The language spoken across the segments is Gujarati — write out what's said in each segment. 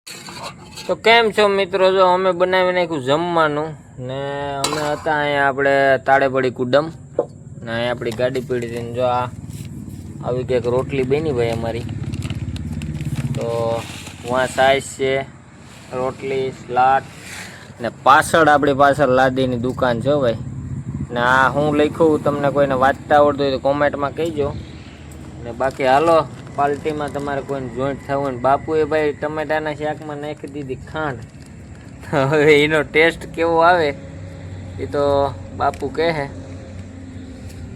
તો કેમ છો મિત્રો? જો અમે બનાવી નાખ્યું જમવાનું ને અમે હતા અહીંયા આપણે તાળેપડી કુડમ ને અહીંયા આપણી ગાડી પડી હતી. જો આ આવી કંઈક રોટલી બની ભાઈ અમારી. તો વાં સાઈઝ છે, રોટલી, સલાડ ને પાછળ આપણી પાછળ લાદીની દુકાન છે ભાઈ. ને આ હું લખ્યું તમને કોઈને વાંચતા આવડતું હોય તો કોમેન્ટમાં કહીજો. ને બાકી હાલો પાર્ટીમાં તમારે કોઈને જોઈન્ટ થવું હોય ને બાપુએ ભાઈ ટમેટાના શાકમાં નાખી દીધી ખાંડ. હવે એનો ટેસ્ટ કેવો આવે એ તો બાપુ કહે.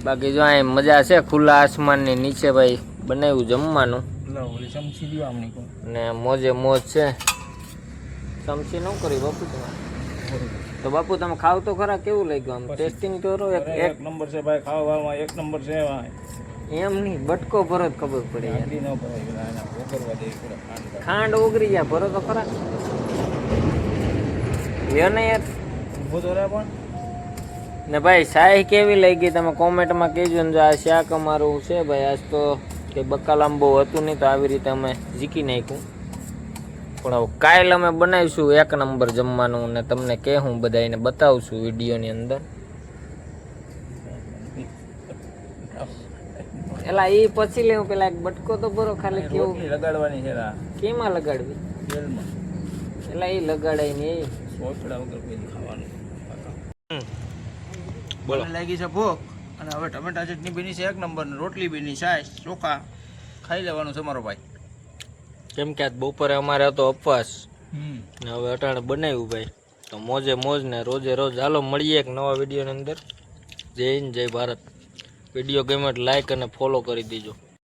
બાકી જો અહીં મજા છે, ખુલ્લા આસમાનની નીચે ભાઈ બનાવ્યું જમવાનું ને મોજે મોજ છે. ચમચી ન કરી બાપુ તમારે તો બાપુ તમે ખાવ તો ખરા, કેવું લાગ્યું? આમ ટેસ્ટિંગ કરો. એક નંબર છે ભાઈ, ખાવામાં એક નંબર છે. એમ નહીં, બટકો ભરો જ ખબર પડે. ખાંડ ઓગળી જાય, ભરો તો ખરા. લ્યો ને યાર. ને ભાઈ શાહી કેવી લાગી તમે કોમેન્ટમાં કહેજો ને. જો આ શાક અમારું છે ભાઈ, આજ તો કે બકાલામ બહુ હતું નહીં તો આવી રીતે અમે ઝીકી નાખ્યું. પણ હવે કાલ અમે બનાવીશું એક નંબર જમવાનું ને તમને કહેવું, બધાને બતાવશું વિડીયોની અંદર. એલા એ પછી લેવું, પેલા એક બટકો તો ભરો ખાલી. કેવું લગાડવાની છે? કેમાં લગાડવી? તેલમાં. એલા એ લગાડાય ને એ સોચડા વગર કોઈ ખાવાનું. બોલો લાગી છે ભૂખ અને હવે ટમેટા ચટણી બની છે એક નંબર ને રોટલી બની છે, ચોખા ખાઈ લેવાનું છે મારો ભાઈ. કેમ કે આજ બપોરે અમારે હતો ઉપવાસ ને હવે અટાણે બનાવ્યું ભાઈ. તો મોજે મોજ ને રોજે રોજ. હાલો મળીએ એક નવા વિડીયોની અંદર. જય હિન્દ, જય ભારત. વિડીયો ગમે એટલે લાઈક અને ફોલો કરી દેજો.